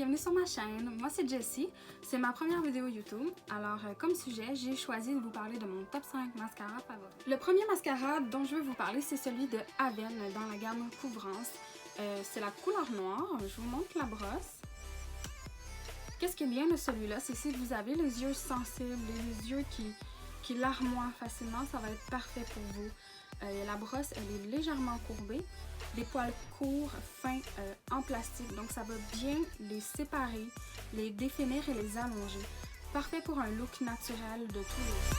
bienvenue sur ma chaîne. Moi c'est Jessie, c'est ma première vidéo YouTube. Alors comme sujet, j'ai choisi de vous parler de mon top 5 mascara favori. Le premier mascara dont je veux vous parler, c'est celui de Aven dans la gamme Couvrance. C'est la couleur noire, je vous montre la brosse. Qu'est-ce qui est bien de celui-là, c'est si vous avez les yeux sensibles, les yeux qui larmoient facilement, ça va être parfait pour vous. La brosse, elle est légèrement courbée, des poils courts, fins, en plastique, donc ça va bien les séparer, les définir et les allonger. Parfait pour un look naturel de tous les jours.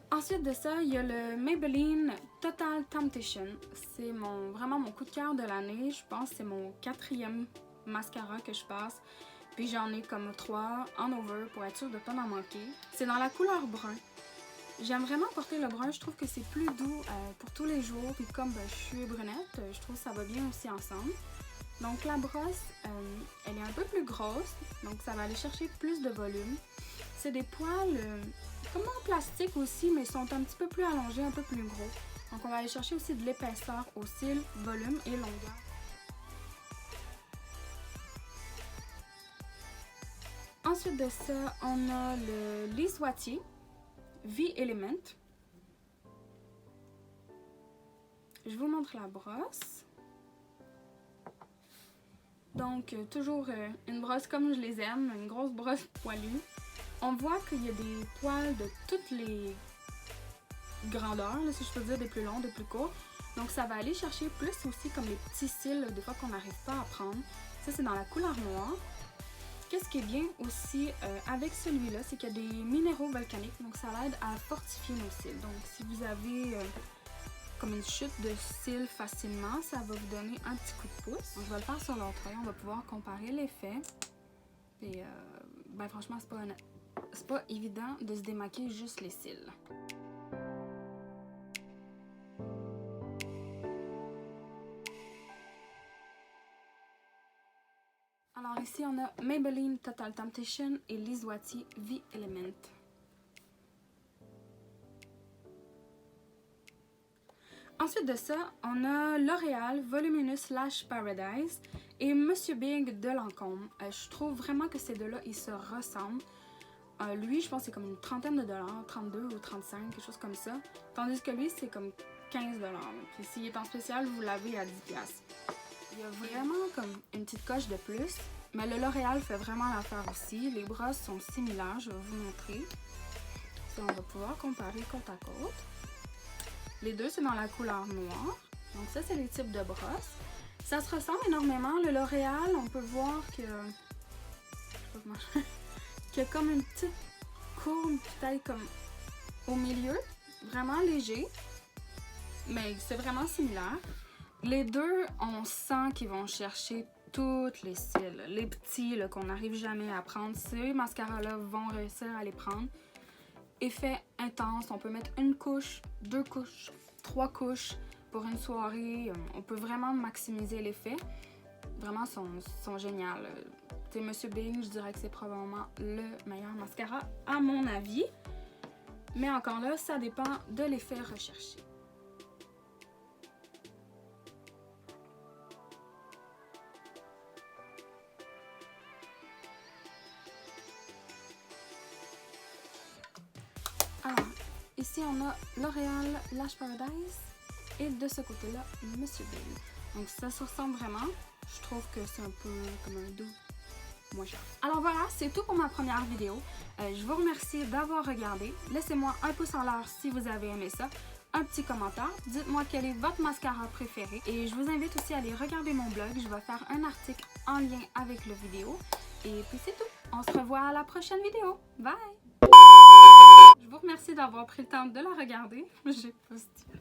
Ensuite de ça, il y a le Maybelline Total Temptation. C'est vraiment mon coup de cœur de l'année. Je pense que c'est mon 4e mascara que je passe. Puis j'en ai comme 3 en over pour être sûre de ne pas en manquer. C'est dans la couleur brun. J'aime vraiment porter le brun. Je trouve que c'est plus doux pour tous les jours. Puis comme je suis brunette, je trouve que ça va bien aussi ensemble. Donc la brosse, elle est un peu plus grosse. Donc ça va aller chercher plus de volume. C'est des poils comme en plastique aussi, mais ils sont un petit peu plus allongés, un peu plus gros. Donc on va aller chercher aussi de l'épaisseur au cils, volume et longueur. Ensuite de ça, on a le Liswati V-Element. Je vous montre la brosse. Donc toujours une brosse comme je les aime, une grosse brosse poilue. On voit qu'il y a des poils de toutes les grandeurs, là, si je peux dire, des plus longs, des plus courts. Donc ça va aller chercher plus aussi comme les petits cils, des fois qu'on n'arrive pas à prendre. Ça c'est dans la couleur noire. Qu'est-ce qui est bien aussi avec celui-là, c'est qu'il y a des minéraux volcaniques, donc ça l'aide à fortifier nos cils. Donc si vous avez comme une chute de cils facilement, ça va vous donner un petit coup de pouce. Donc, je vais le faire sur l'autre œil, on va pouvoir comparer l'effet. Et ben franchement, c'est pas évident de se démaquiller juste les cils. Alors ici, on a Maybelline Total Temptation et Liswati V-Element. Ensuite de ça, on a L'Oréal Voluminous Lash Paradise et Monsieur Big de Lancôme. Je trouve vraiment que ces deux-là, ils se ressemblent. Lui, je pense que c'est comme une trentaine de dollars, 32 ou 35, quelque chose comme ça. Tandis que lui, c'est comme 15 dollars. Puis s'il est en spécial, vous l'avez à 10 piastres. Il y a vraiment comme une petite coche de plus. Mais le L'Oréal fait vraiment l'affaire aussi. Les brosses sont similaires, je vais vous montrer. Ça, on va pouvoir comparer côte à côte. Les deux, c'est dans la couleur noire. Donc ça, c'est les types de brosses. Ça se ressemble énormément. Le L'Oréal, on peut voir que... qu'il y a comme une petite courbe, peut-être comme au milieu. Vraiment léger. Mais c'est vraiment similaire. Les deux, on sent qu'ils vont chercher toutes les cils. Les petits qu'on n'arrive jamais à prendre. Ces mascaras-là vont réussir à les prendre. Effet intense, on peut mettre une couche, 2 couches, 3 couches pour une soirée. On peut vraiment maximiser l'effet. Vraiment, sont géniaux. Tu sais, Monsieur Big, je dirais que c'est probablement le meilleur mascara à mon avis. Mais encore là, ça dépend de l'effet recherché. Alors, ici on a L'Oréal Lash Paradise et de ce côté-là, Monsieur Big. Donc ça se ressemble vraiment. Je trouve que c'est un peu comme un doux moins cher. Alors voilà, c'est tout pour ma première vidéo. Je vous remercie d'avoir regardé. Laissez-moi un pouce en l'air si vous avez aimé ça. Un petit commentaire. Dites-moi quel est votre mascara préféré. Et je vous invite aussi à aller regarder mon blog. Je vais faire un article en lien avec la vidéo. Et puis c'est tout. On se revoit à la prochaine vidéo. Bye! Je vous remercie d'avoir pris le temps de la regarder. J'ai pas stylé.